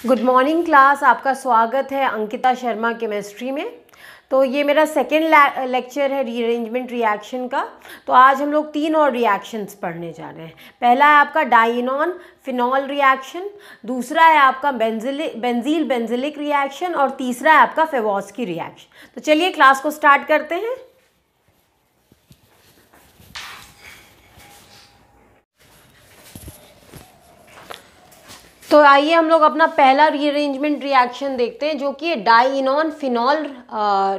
Good morning class, आपका स्वागत है अंकिता शर्मा केमिस्ट्री में। तो ये मेरा सेकेंड लेक्चर है रीअरेंजमेंट रिएक्शन का। तो आज हम लोग 3 और रिएक्शंस पढ़ने जा रहे हैं। पहला है आपका डाइनॉन फिनॉल रिएक्शन, दूसरा है आपका बेंजील बेंजिलिक रिएक्शन और तीसरा है आपका फेवॉस्की रिएक्शन। तो चलिए क्लास को स्टार्ट करते हैं। तो आइए हम लोग अपना पहला रीअरेंजमेंट रिएक्शन देखते हैं, जो कि डाइनॉन फिनॉल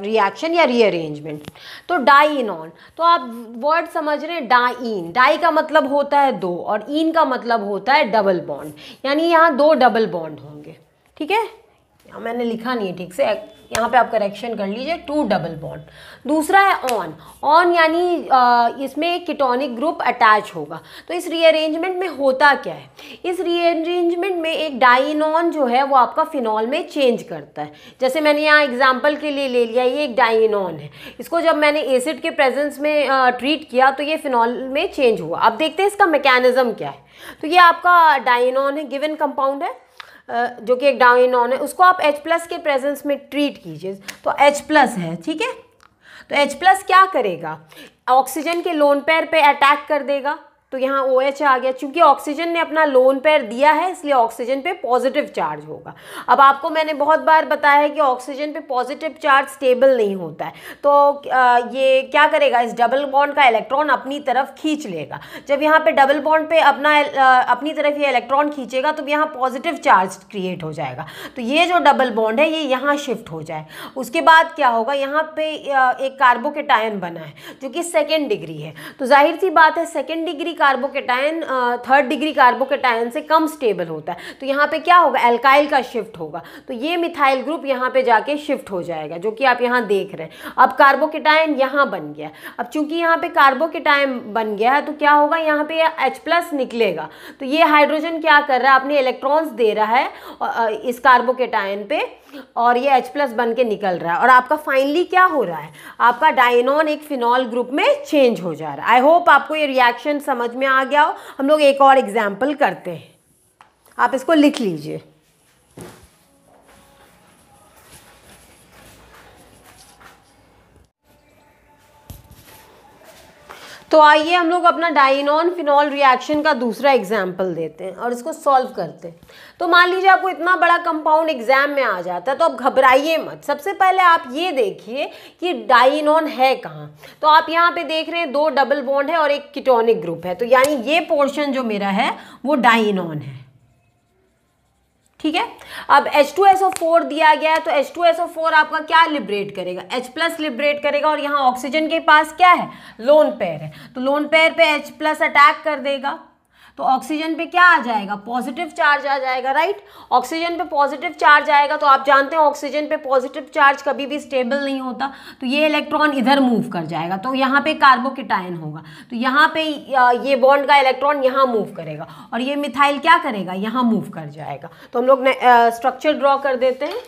रिएक्शन या रीअरेंजमेंट। तो डाइनॉन, तो आप वर्ड समझ रहे हैं, डाइन, डाई का मतलब होता है 2 और इन का मतलब होता है डबल बॉन्ड, यानी यहाँ 2 डबल बॉन्ड होंगे। ठीक है, मैंने लिखा नहीं है ठीक से, यहाँ पे आप करेक्शन कर लीजिए, 2 डबल बॉन्ड। दूसरा है ऑन, ऑन यानी इसमें एक कीटोनिक ग्रुप अटैच होगा। तो इस रीअरेंजमेंट में होता क्या है, इस रीअरेंजमेंट में एक डाइनॉन जो है वो आपका फिनॉल में चेंज करता है। जैसे मैंने यहाँ एग्जांपल के लिए ले लिया, ये एक डाइनॉन है, इसको जब मैंने एसिड के प्रेजेंस में ट्रीट किया तो ये फिनॉल में चेंज हुआ। अब देखते हैं इसका मैकेनिज्म क्या है। तो ये आपका डाइनॉन है, गिवन कंपाउंड है जो कि एक डाइनॉन है, उसको आप H+ के प्रेजेंस में ट्रीट कीजिए तो H+ है। ठीक है, तो H+ क्या करेगा, ऑक्सीजन के लोन पेयर पे अटैक कर देगा। तो यहाँ OH आ गया, क्योंकि ऑक्सीजन ने अपना लोन पेयर दिया है इसलिए ऑक्सीजन पे पॉजिटिव चार्ज होगा। अब आपको मैंने बहुत बार बताया है कि ऑक्सीजन पे पॉजिटिव चार्ज स्टेबल नहीं होता है, तो ये क्या करेगा, इस डबल बॉन्ड का इलेक्ट्रॉन अपनी तरफ खींच लेगा। जब यहाँ पे डबल बॉन्ड पे अपनी तरफ ये इलेक्ट्रॉन खींचेगा तो यहाँ पॉजिटिव चार्ज क्रिएट हो जाएगा। तो ये जो डबल बॉन्ड है ये यहाँ शिफ्ट हो जाए। उसके बाद क्या होगा, यहाँ पे एक कार्बोकेटायन बना है जो कि 2nd डिग्री है। तो जाहिर सी बात है 2nd degree carbocation 3rd degree carbocation से कम स्टेबल होता है। तो यहाँ पे क्या होगा, एल्काइल का शिफ्ट होगा। तो ये मिथाइल ग्रुप यहाँ पे जाके शिफ्ट हो जाएगा, जो कि आप यहाँ देख रहे हैं। अब कार्बोकेटायन यहाँ बन गया। अब चूंकि यहाँ पे कार्बोकेटायन बन गया है तो क्या होगा, यहाँ पे H+ निकलेगा। तो ये हाइड्रोजन क्या कर रहा है, अपने इलेक्ट्रॉन्स दे रहा है इस कार्बोकेटायन पे और ये H+ बन के निकल रहा है। और आपका फाइनली क्या हो रहा है, आपका डाइनॉन एक फिनॉल ग्रुप में चेंज हो जा रहा है। आई होप आपको ये रिएक्शन समझ में आ गया हो। हम लोग एक और एग्जाम्पल करते हैं, आप इसको लिख लीजिए। तो आइए हम लोग अपना डाइनॉन फिनॉल रिएक्शन का दूसरा एग्जाम्पल देते हैं और इसको सॉल्व करते हैं। तो मान लीजिए आपको इतना बड़ा कंपाउंड एग्जाम में आ जाता है तो आप घबराइए मत। सबसे पहले आप ये देखिए कि डाइनॉन है कहाँ। तो आप यहाँ पे देख रहे हैं 2 डबल बॉन्ड है और एक कीटोनिक ग्रुप है, तो यानी ये पोर्शन जो मेरा है वो डाइनॉन है। ठीक है, अब H2SO4 दिया गया है तो H2SO4 आपका क्या लिबरेट करेगा, H+ लिबरेट करेगा। और यहाँ ऑक्सीजन के पास क्या है, लोन पेयर है, तो लोन पेयर पे H+ अटैक कर देगा। तो ऑक्सीजन पे क्या आ जाएगा, पॉजिटिव चार्ज आ जाएगा। राइट, ऑक्सीजन पे पॉजिटिव चार्ज आएगा तो आप जानते हैं ऑक्सीजन पे पॉजिटिव चार्ज कभी भी स्टेबल नहीं होता। तो ये इलेक्ट्रॉन इधर मूव कर जाएगा, तो यहाँ पे कार्बोकेटायन होगा, तो यहाँ पे ये बॉन्ड का इलेक्ट्रॉन यहाँ मूव करेगा और ये मिथाइल क्या करेगा, यहाँ मूव कर जाएगा। तो हम लोग स्ट्रक्चर ड्रॉ कर देते हैं।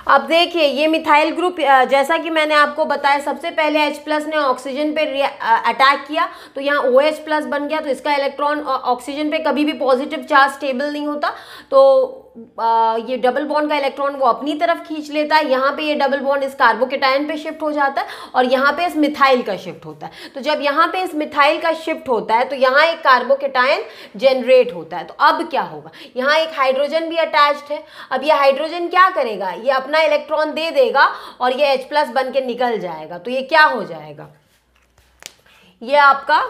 अब देखिए ये मिथाइल ग्रुप, जैसा कि मैंने आपको बताया, सबसे पहले H+ ने ऑक्सीजन पे अटैक किया तो यहाँ OH+ बन गया। तो इसका इलेक्ट्रॉन ऑक्सीजन पे कभी भी पॉजिटिव चार्ज स्टेबल नहीं होता, तो ये डबल बॉन्ड का इलेक्ट्रॉन वो अपनी तरफ खींच लेता है। यहाँ पे ये डबल बॉन्ड इस कार्बोकेटायन पे शिफ्ट हो जाता है और यहाँ पे इस मिथाइल का शिफ्ट होता है। तो जब यहाँ पे इस मिथाइल का शिफ्ट होता है तो यहाँ एक कार्बोकेटायन जनरेट होता है। तो अब क्या होगा, यहाँ एक हाइड्रोजन भी अटैच्ड है। अब ये हाइड्रोजन क्या करेगा, ये अपना इलेक्ट्रॉन दे देगा और ये H+ बन के निकल जाएगा। तो ये क्या हो जाएगा, ये आपका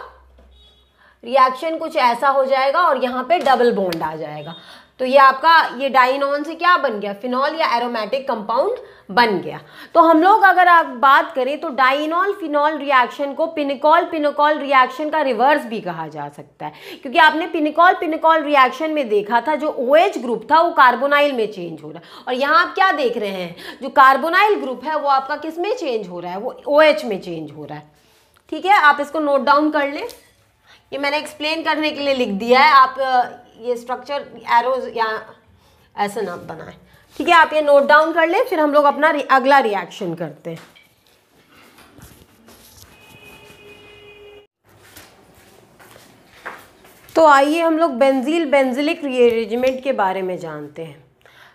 रिएक्शन कुछ ऐसा हो जाएगा और यहाँ पे डबल बॉन्ड आ जाएगा। तो ये आपका ये डाइनॉन से क्या बन गया, फिनॉल या एरोमेटिक कंपाउंड बन गया। तो हम लोग अगर आप बात करें तो डाइनॉल फिनॉल रिएक्शन को पिनिकॉल पिनोकॉल रिएक्शन का रिवर्स भी कहा जा सकता है, क्योंकि आपने पिनिकॉल पिनोकॉल रिएक्शन में देखा था जो OH ग्रुप था वो कार्बोनाइल में चेंज हो रहा है, और यहाँ आप क्या देख रहे हैं, जो कार्बोनाइल ग्रुप है वो आपका किस में चेंज हो रहा है, वो OH में चेंज हो रहा है। ठीक है, आप इसको नोट डाउन कर लें, ये मैंने एक्सप्लेन करने के लिए लिख दिया है, आप ये स्ट्रक्चर एरोज या ऐसा ना बनाएं। ठीक है, आप ये नोट डाउन कर लें, फिर हम लोग अपना अगला रिएक्शन करते हैं। तो आइए हम लोग बेंजील बेंजिलिक रीअरेंजमेंट के बारे में जानते हैं।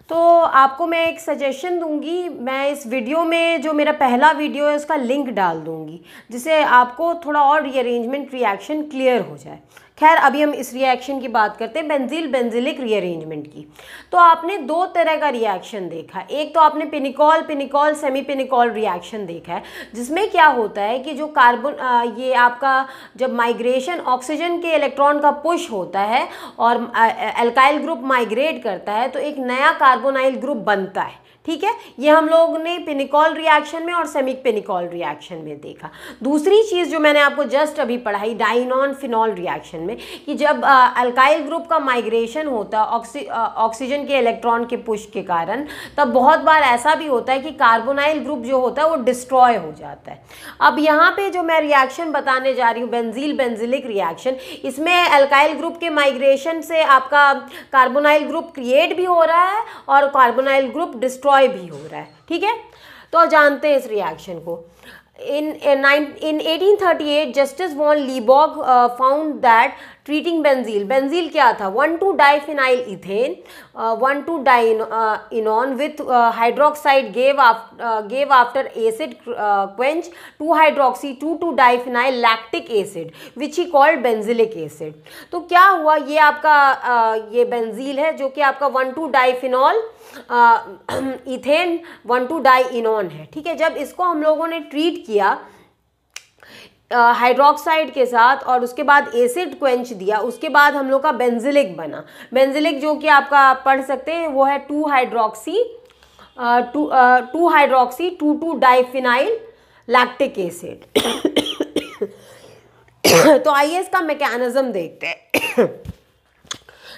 तो आपको मैं एक सजेशन दूंगी, मैं इस वीडियो में जो मेरा पहला वीडियो है उसका लिंक डाल दूंगी, जिससे आपको थोड़ा और रीअरेंजमेंट रिएक्शन क्लियर हो जाए। खैर, अभी हम इस रिएक्शन की बात करते हैं, बेंजील बेंजिलिक रीअरेंजमेंट की। तो आपने दो तरह का रिएक्शन देखा, एक तो आपने पिनिकॉल पिनिकॉल सेमी पिनिकॉल रिएक्शन देखा है, जिसमें क्या होता है कि जो कार्बन ये आपका जब माइग्रेशन ऑक्सीजन के इलेक्ट्रॉन का पुश होता है और एल्काइल ग्रुप माइग्रेट करता है तो एक नया कार्बोनाइल ग्रुप बनता है। ठीक है, ये हम लोग ने पिनिकॉल रिएक्शन में और सेमी पिनिकॉल रिएक्शन में देखा। दूसरी चीज़ जो मैंने आपको जस्ट अभी पढ़ाई डाइनॉन फिनॉल रिएक्शन में, कि जब अल्काइल ग्रुप का माइग्रेशन होता है ऑक्सीजन के इलेक्ट्रॉन के पुश के कारण, तब बहुत बार ऐसा भी होता है कि कार्बोनाइल ग्रुप जो होता है वो डिस्ट्रॉय हो जाता है। अब यहाँ पे जो मैं रिएक्शन बताने जा रही हूँ बेंजील बेंजिलिक रिएक्शन, इसमें अल्काइल ग्रुप के माइग्रेशन से आपका कार्बोनाइल ग्रुप क्रिएट भी हो रहा है और कार्बोनाइल ग्रुप डिस्ट्रॉय भी हो रहा है। ठीक है, तो जानते हैं इस रिएक्शन को। In 1838 Justus von Liebig found that treating benzil क्या था, 1,2-diphenyl ethane 1,2-dienone with hydroxide gave after acid quench 2-hydroxy 2,2-diphenyl lactic acid which he called benzylic acid। तो क्या हुआ, ये आपका ये बेंजील है जो कि आपका 1,2-diphenol इथेन 1,2-डाइइनोन है। ठीक है, जब इसको हम लोगों ने ट्रीट किया हाइड्रोक्साइड के साथ और उसके बाद एसिड क्वेंच दिया, उसके बाद हम लोग का बेंजिलिक बना। बेंजिलिक जो कि आपका पढ़ सकते हैं वो है 2-हाइड्रोक्सी 2,2-डाइफिनाइल लैक्टिक एसिड। तो आइए इसका मैकेनिज्म देखते हैं।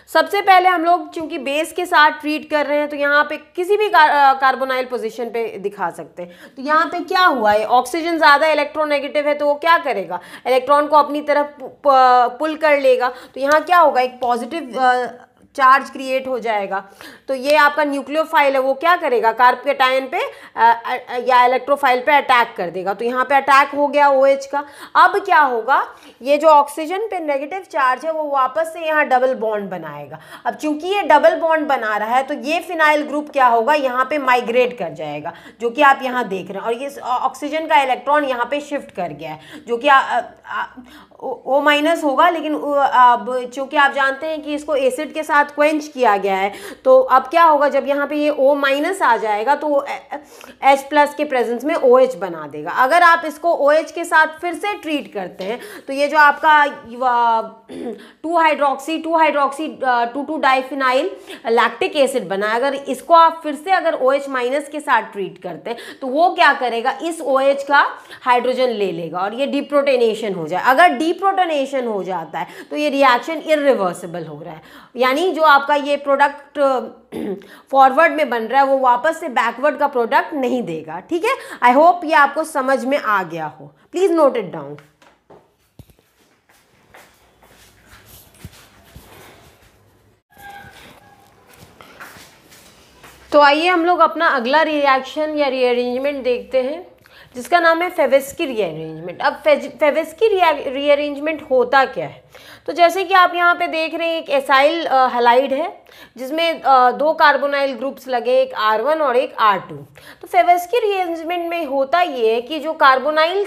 सबसे पहले हम लोग चूंकि बेस के साथ ट्रीट कर रहे हैं तो यहाँ पे किसी भी कार्बोनाइल पोजीशन पे दिखा सकते हैं। तो यहाँ पे क्या हुआ है, ऑक्सीजन ज़्यादा इलेक्ट्रोनेगेटिव है तो वो क्या करेगा, इलेक्ट्रॉन को अपनी तरफ पुल कर लेगा। तो यहाँ क्या होगा, एक पॉजिटिव चार्ज क्रिएट हो जाएगा। तो ये आपका न्यूक्लियोफाइल है, वो क्या करेगा, कार्बोकेटायन पे या इलेक्ट्रोफाइल पे अटैक कर देगा। तो यहाँ पे अटैक हो गया OH का। अब क्या होगा, ये जो ऑक्सीजन पे नेगेटिव चार्ज है वो वापस से यहाँ डबल बॉन्ड बनाएगा। अब चूंकि ये डबल बॉन्ड बना रहा है तो ये फिनाइल ग्रुप क्या होगा, यहाँ पे माइग्रेट कर जाएगा, जो कि आप यहाँ देख रहे हैं। और ये ऑक्सीजन का इलेक्ट्रॉन यहाँ पे शिफ्ट कर गया है, जो कि O- होगा, लेकिन अब चूंकि आप जानते हैं कि इसको एसिड के साथ क्वेंच किया गया है, तो अब क्या होगा, जब यहाँ पे ये O- आ जाएगा तो H+ के प्रेजेंस में OH बना देगा। अगर आप इसको OH के साथ फिर से ट्रीट करते हैं तो ये जो आपका 2-हाइड्रोक्सी 2,2-डाइफिनाइल लैक्टिक एसिड बना है, अगर इसको आप फिर से अगर OH- के साथ ट्रीट करते हैं तो वो क्या करेगा, इस OH का हाइड्रोजन ले लेगा और ये डिप्रोटोनेशन हो जाए। अगर डिप्रोटोनेशन हो जाता है तो ये रिएक्शन इरिवर्सिबल हो रहा है, यानी जो आपका ये प्रोडक्ट फॉरवर्ड में बन रहा है वो वापस से बैकवर्ड का प्रोडक्ट नहीं देगा। ठीक है, आई होप ये आपको समझ में आ गया हो, प्लीज नोट इट डाउन। तो आइए हम लोग अपना अगला रिएक्शन या रीअरेंजमेंट देखते हैं, जिसका नाम है फेवेस्की रीअरेंजमेंट। अब फेवेस्की रीअरेंजमेंट होता क्या है, तो जैसे कि आप यहाँ पे देख रहे हैं एक एसाइल हैलाइड है जिसमें दो कार्बोनाइल ग्रुप्स लगे, एक R1 और एक R2। तो फेवेस्की रीअरेंजमेंट में होता ये है कि जो कार्बोनाइल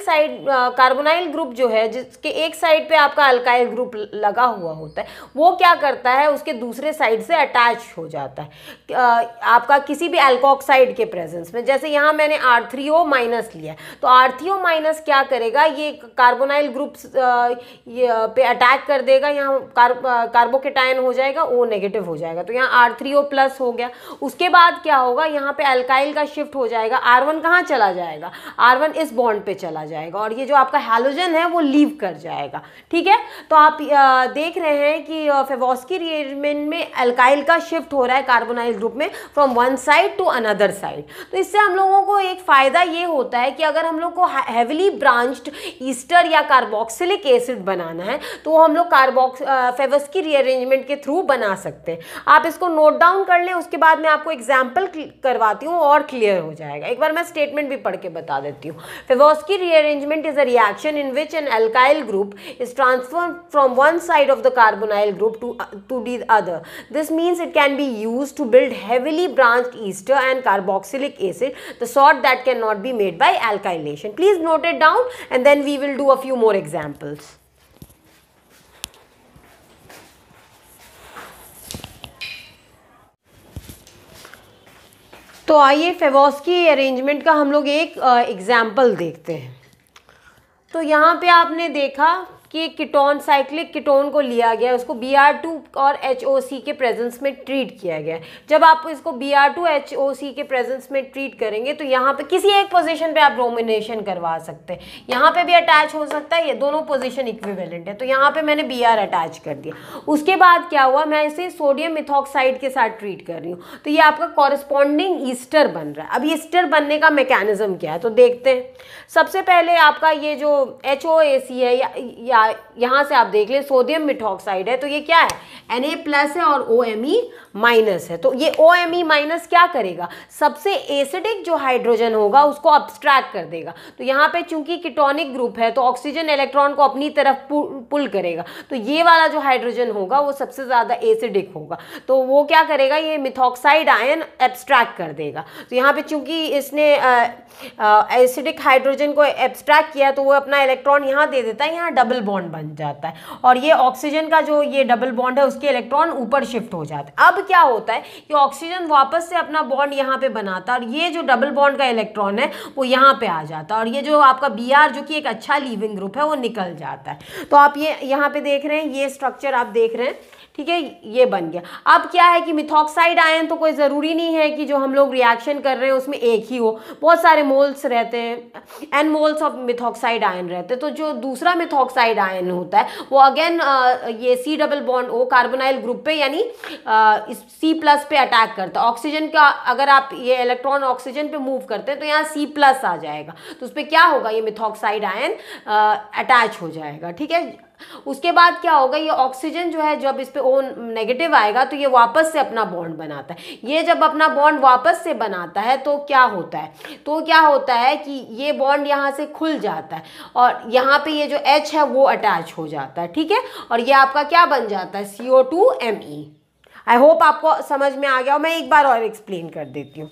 ग्रुप जो है, जिसके एक साइड पे आपका अल्काइल ग्रुप लगा हुआ होता है, वो क्या करता है, उसके दूसरे साइड से अटैच हो जाता है आपका किसी भी अल्कोक्साइड के प्रेजेंस में। जैसे यहाँ मैंने R3O- लिया, तो R3O- क्या करेगा, ये कार्बोनाइल ग्रुप पे अटैक कर देगा, यहाँ कार्बोकेटायन हो जाएगा, O नेगेटिव हो जाएगा, तो यहाँ R3O प्लस हो गया। उसके बाद क्या होगा, यहाँ पे अल्काइल का शिफ्ट हो जाएगा, R1 कहाँ चला जाएगा, R1 इस बॉन्ड पे चला जाएगा और ये जो आपका हैलोजन है वो लीव कर जाएगा। ठीक है, तो आप देख रहे हैं कि फेवोस्की रीअरेंजमेंट में अल्काइल का शिफ्ट हो रहा है कार्बोनाइल ग्रुप में from one side to another side. तो इससे हम लोगों को एक फ़ायदा ये होता है कि अगर हम लोग को हैविली ब्रांच्ड ईस्टर या कार्बोक्सिलिक एसिड बनाना है तो वो हम लोग फेवोस्की रीअरेंजमेंट के थ्रू बना सकते हैं। आप इसको नोट डाउन कर लें, उसके बाद मैं आपको एग्जाम्पल करवाती हूँ और क्लियर हो जाएगा। एक बार मैं स्टेटमेंट भी पढ़ के बता देती हूँ। Favorskii rearrangement is a reaction in which an alkyl group is transferred from one side of the carbonyl group to the other. This means it can be used to build heavily branched ester and carboxylic acid, the sort that cannot be made by alkylation. Please note it down and then we will do a few more examples. तो आइए फेवोस्की arrangement का हम लोग एक example देखते हैं। तो यहाँ पे आपने देखा कि कीटोन, साइक्लिक कीटोन को लिया गया, उसको Br2 और HOC के प्रेजेंस में ट्रीट किया गया है। जब आप इसको Br2 HOC के प्रेजेंस में ट्रीट करेंगे तो यहाँ पे किसी एक पोजीशन पे आप ब्रोमिनेशन करवा सकते हैं, यहाँ पे भी अटैच हो सकता है, ये दोनों पोजीशन इक्विवेलेंट है, तो यहाँ पे मैंने Br अटैच कर दिया। उसके बाद क्या हुआ, मैं इसे सोडियम मिथॉक्साइड के साथ ट्रीट कर रही हूँ, तो ये आपका कॉरेस्पॉन्डिंग ईस्टर बन रहा है। अब ईस्टर बनने का मैकेनिज्म क्या है तो देखते हैं। सबसे पहले आपका ये जो HOAC है या यहाँ से आप देख लें सोडियम मिथॉक्साइड है, तो ये क्या है, Na प्लस है और OMe माइनस है। तो ये OMe माइनस क्या करेगा, सबसे एसिडिक जो हाइड्रोजन होगा उसको अब्स्ट्रैक्ट कर देगा। तो यहाँ पे चूंकि कीटोनिक ग्रुप है तो ऑक्सीजन इलेक्ट्रॉन को अपनी तरफ पुल करेगा, तो ये वाला जो हाइड्रोजन होगा वो सबसे ज़्यादा एसिडिक होगा, तो वो क्या करेगा, ये मिथॉक्साइड आयन एब्स्ट्रैक्ट कर देगा। तो यहाँ पे चूंकि इसने एसिडिक हाइड्रोजन को एब्स्ट्रैक्ट किया तो वो अपना इलेक्ट्रॉन यहाँ दे देता है, यहाँ डबल बॉन्ड बन जाता है और ये ऑक्सीजन का जो ये डबल बॉन्ड है उसके इलेक्ट्रॉन ऊपर शिफ्ट हो जाते हैं। अब क्या होता है कि ऑक्सीजन वापस से अपना बॉन्ड यहाँ पे बनाता है और ये जो डबल बॉन्ड का इलेक्ट्रॉन है वो यहाँ पे आ जाता है और ये जो आपका Br जो कि एक अच्छा लीविंग ग्रुप है वो निकल जाता है। तो आप ये यहाँ पे देख रहे हैं, ये स्ट्रक्चर आप देख रहे हैं, ठीक है, ये बन गया। अब क्या है कि मिथॉक्साइड आयन तो कोई ज़रूरी नहीं है कि जो हम लोग रिएक्शन कर रहे हैं उसमें एक ही हो, बहुत सारे मोल्स रहते हैं, n moles of methoxide ion रहते हैं। तो जो दूसरा मिथॉक्साइड आयन होता है वो अगेन ये C double bond O carbonyl group पे यानी इस C प्लस पे अटैक करता है। ऑक्सीजन का अगर आप ये इलेक्ट्रॉन ऑक्सीजन पे मूव करते हैं तो यहाँ C प्लस आ जाएगा, तो उस पर क्या होगा, ये मिथॉक्साइड आयन अटैच हो जाएगा। ठीक है, उसके बाद क्या होगा, ये ऑक्सीजन जो है जब इस पे O नेगेटिव आएगा तो ये वापस से अपना बॉन्ड बनाता है। ये जब अपना बॉन्ड वापस से बनाता है तो क्या होता है, कि ये बॉन्ड यहाँ से खुल जाता है और यहाँ पे ये जो H है वो अटैच हो जाता है। ठीक है, और ये आपका क्या बन जाता है, CO2Me। आई होप आपको समझ में आ गया। मैं एक बार और एक्सप्लेन कर देती हूँ।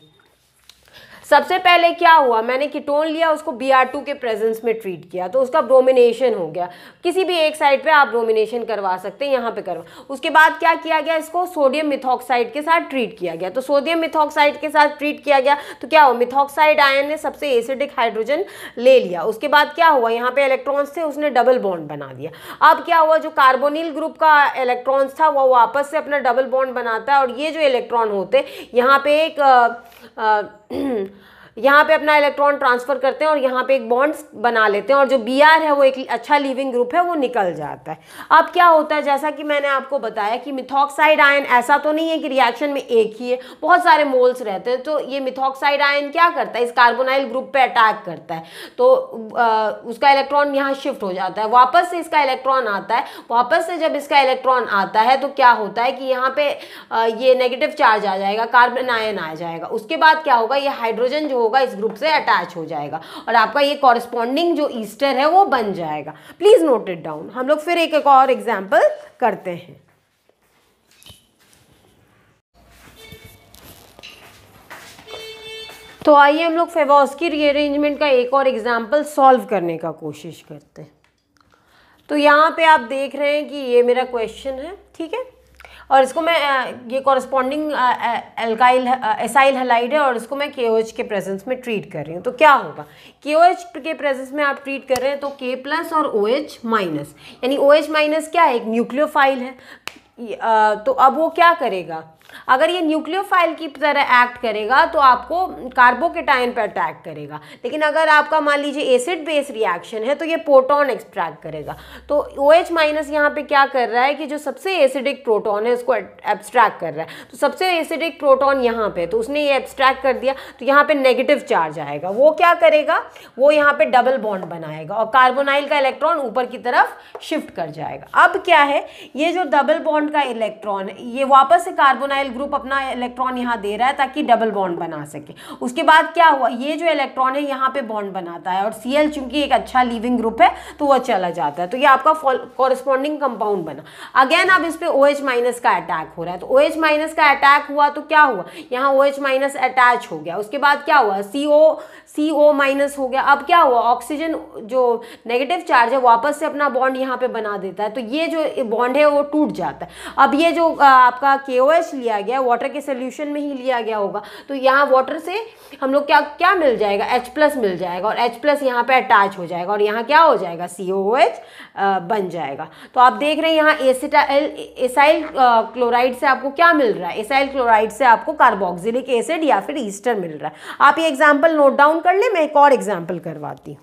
सबसे पहले क्या हुआ, मैंने कीटोन लिया, उसको Br2 के प्रेजेंस में ट्रीट किया तो उसका ब्रोमिनेशन हो गया। किसी भी एक साइड पे आप ब्रोमिनेशन करवा सकते हैं, यहाँ पे करवा। उसके बाद क्या किया गया, इसको सोडियम मिथॉक्साइड के साथ ट्रीट किया गया। तो सोडियम मिथॉक्साइड के साथ ट्रीट किया गया तो क्या हुआ, मिथॉक्साइड आयन ने सबसे एसिडिक हाइड्रोजन ले लिया। उसके बाद क्या हुआ, यहाँ पे इलेक्ट्रॉन्स थे, उसने डबल बॉन्ड बना दिया। अब क्या हुआ, जो कार्बोनिल ग्रुप का इलेक्ट्रॉन्स था वो वापस से अपना डबल बॉन्ड बनाता है और ये जो इलेक्ट्रॉन होते यहाँ पे एक यहाँ पे अपना इलेक्ट्रॉन ट्रांसफर करते हैं और यहाँ पे एक बॉन्ड बना लेते हैं और जो Br है वो एक अच्छा लीविंग ग्रुप है वो निकल जाता है। अब क्या होता है, जैसा कि मैंने आपको बताया कि मिथॉक्साइड आयन ऐसा तो नहीं है कि रिएक्शन में एक ही है, बहुत सारे मोल्स रहते हैं। तो ये मिथॉक्साइड आयन क्या करता है, इस कार्बोनाइल ग्रुप पे अटैक करता है तो उसका इलेक्ट्रॉन यहाँ शिफ्ट हो जाता है, वापस से इसका इलेक्ट्रॉन आता है। वापस से जब इसका इलेक्ट्रॉन आता है तो क्या होता है कि यहाँ पे ये नेगेटिव चार्ज आ जाएगा, कार्बन आयन आ जाएगा। उसके बाद क्या होगा, ये हाइड्रोजन जो होगा इस ग्रुप से अटैच हो जाएगा और आपका ये कॉरेस्पॉन्डिंग जो ईस्टर है वो बन जाएगा। Please note it down. हम लोग फिर एक और एग्जांपल करते हैं। तो आइए हम लोग फेवोस्की रीअरेंजमेंट का एक और एग्जांपल सॉल्व करने का कोशिश करते हैं। तो यहाँ पे आप देख रहे हैं कि ये मेरा क्वेश्चन है, ठीक है, और इसको मैं ये कॉरस्पॉन्डिंग एल्काइल एसाइल हैलाइड है और इसको मैं KOH के प्रेजेंस में ट्रीट कर रही हूँ। तो क्या होगा, KOH के प्रेजेंस में आप ट्रीट कर रहे हैं तो K प्लस और OH माइनस, यानी OH माइनस क्या है, एक न्यूक्लियोफाइल है। तो अब वो क्या करेगा, अगर ये न्यूक्लियोफाइल की तरह एक्ट करेगा तो आपको कार्बोकेटायन पर अटैक करेगा, लेकिन अगर आपका मान लीजिए एसिड बेस रिएक्शन है तो ये प्रोटॉन एक्सट्रैक्ट करेगा। तो OH माइनस यहाँ पे क्या कर रहा है कि जो सबसे एसिडिक प्रोटॉन है उसको एब्स्ट्रैक्ट कर रहा है। तो सबसे एसिडिक प्रोटॉन यहाँ पे, तो उसने ये एब्स्ट्रैक्ट कर दिया, तो यहाँ पे नेगेटिव चार्ज आएगा। वो क्या करेगा, वो यहाँ पे डबल बॉन्ड बनाएगा और कार्बोनाइल का इलेक्ट्रॉन ऊपर की तरफ शिफ्ट कर जाएगा। अब क्या है, ये जो डबल बॉन्ड का इलेक्ट्रॉन है ये वापस से कार्बोनाइल ग्रुप अपना इलेक्ट्रॉन यहाँ दे रहा है ताकि डबल बॉन्ड बना सके। उसके बाद क्या हुआ, ये जो इलेक्ट्रॉन है यहाँ पे बॉन्ड बनाता है और Cl चूंकि एक अच्छा लीविंग ग्रुप है तो वह चला जाता है। तो ये आपका कॉरेस्पॉन्डिंग कंपाउंड बना। अगेन अब इस पे OH माइनस का अटैक हो रहा है, तो OH माइनस का अटैक हुआ तो क्या हुआ, यहाँ OH माइनस अटैच हो गया। उसके बाद क्या हुआ, CO माइनस हो गया। अब क्या हुआ, ऑक्सीजन जो नेगेटिव चार्ज है वापस से अपना बॉन्ड यहाँ पे बना देता है, तो ये जो बॉन्ड है वो टूट जाता है। अब ये जो आपका KOH लिया गया वाटर के सोल्यूशन में ही लिया गया होगा, तो यहाँ वाटर से हम लोग क्या मिल जाएगा, H+ मिल जाएगा और H+ यहाँ पे अटैच हो जाएगा और यहाँ क्या हो जाएगा, COOH बन जाएगा। तो आप देख रहे हैं यहाँ एसाइल क्लोराइड से आपको क्या मिल रहा है, एसाइल क्लोराइड से आपको कार्बोक्सिलिक एसिड या फिर ईस्टर मिल रहा है। आप ये एग्जाम्पल नोट डाउन कर ले, मैं एक और एग्जाम्पल करवाती हूँ।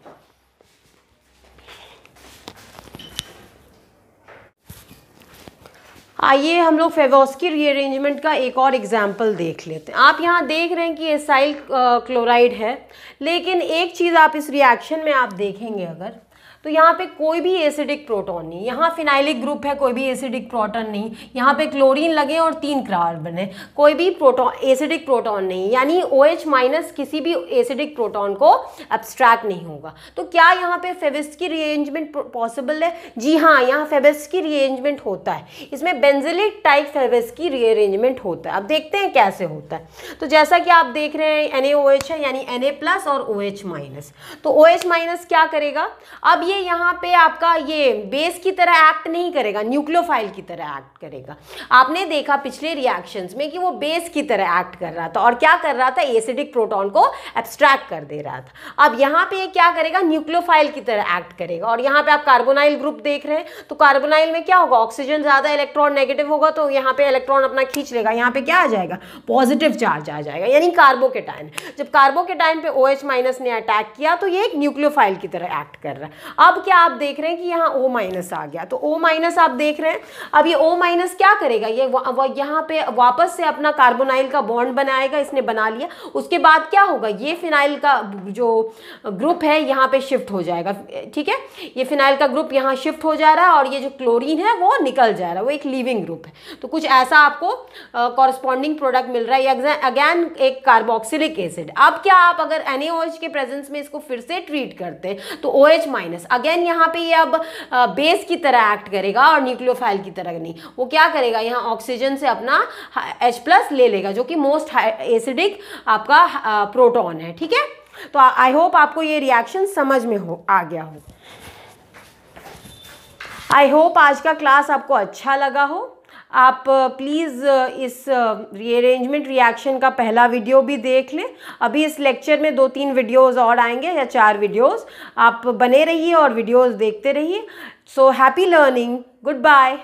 आइए हम लोग फेवोस्की रीअरेंजमेंट का एक और एग्जाम्पल देख लेते हैं। आप यहाँ देख रहे हैं कि एसाइल क्लोराइड है, लेकिन एक चीज़ आप इस रिएक्शन में आप देखेंगे अगर, तो यहाँ पे कोई भी एसिडिक प्रोटॉन नहीं, यहाँ फिनाइलिक ग्रुप है, कोई भी एसिडिक प्रोटॉन नहीं, यहाँ पे क्लोरीन लगे और 3 कार्बन है, कोई भी एसिडिक प्रोटॉन नहीं, यानी OH माइनस किसी भी एसिडिक प्रोटॉन को एब्स्ट्रैक्ट नहीं होगा। तो क्या यहाँ पे फेविस्की रीअरेंजमेंट पॉसिबल है? जी हाँ, यहाँ फेविस्की रीअरेंजमेंट होता है, इसमें बेंजिलिक टाइप फेविस्की रीअरेंजमेंट होता है। अब देखते हैं कैसे होता है। तो जैसा कि आप देख रहे हैं NaOH है, यानी Na+ और OH माइनस। तो OH माइनस क्या करेगा, अब ये यहाँ पे आपका ये बेस की तरह एक्ट नहीं करेगा, न्यूक्लियोफाइल की तरह एक्ट करेगा। आपने देखा पिछले रिएक्शंस में कि वो बेस की तरह एक्ट कर रहा था और क्या कर रहा था, एसिडिक प्रोटॉन को एब्स्ट्रैक्ट कर दे रहा था। अब यहाँ पे ये क्या करेगा, न्यूक्लियोफाइल की तरह एक्ट करेगा। और यहाँ पे आप कार्बोनाइल ग्रुप देख रहे हैं, तो कार्बोनाइल में क्या होगा, ऑक्सीजन ज्यादा, इलेक्ट्रॉन नेगेटिव होगा, तो यहाँ पे इलेक्ट्रॉन अपना खींच लेगा, यहाँ पे क्या आ जाएगा, पॉजिटिव चार्ज आ जाएगा, यानी कार्बोकेटायन। जब कार्बोकेटायन पे OH माइनस ने अटैक किया तो ये एक न्यूक्लियोफाइल की तरह एक्ट कर रहा है। अब क्या आप देख रहे हैं कि यहाँ O माइनस आ गया, तो O माइनस आप देख रहे हैं। अब ये O माइनस क्या करेगा, ये यहाँ पे वापस से अपना कार्बोनाइल का बॉन्ड बनाएगा, इसने बना लिया। उसके बाद क्या होगा, ये फिनाइल का जो ग्रुप है यहाँ पे शिफ्ट हो जाएगा, ठीक है, ये फिनाइल का ग्रुप यहाँ शिफ्ट हो जा रहा है और ये जो क्लोरीन है वो निकल जा रहा है, वो एक लीविंग ग्रुप है। तो कुछ ऐसा आपको कॉरस्पॉन्डिंग प्रोडक्ट मिल रहा है, अगेन एक कार्बोक्सिलिक एसिड। अब क्या आप अगर NaOH के प्रेजेंस में इसको फिर से ट्रीट करते हैं तो OH माइनस अगेन यहाँ पे ये अब बेस की तरह एक्ट करेगा और न्यूक्लियोफाइल की तरह नहीं। वो क्या करेगा, यहाँ ऑक्सीजन से अपना H+ ले लेगा, जो कि मोस्ट एसिडिक आपका प्रोटॉन है, ठीक है। तो आई होप आपको ये रिएक्शन समझ में आ गया हो। आई होप आज का क्लास आपको अच्छा लगा हो। आप प्लीज़ इस रीअरेंजमेंट रिएक्शन का पहला वीडियो भी देख लें। अभी इस लेक्चर में 2-3 वीडियोस और आएंगे या 4 वीडियोस। आप बने रहिए और वीडियोस देखते रहिए। So happy learning, good bye.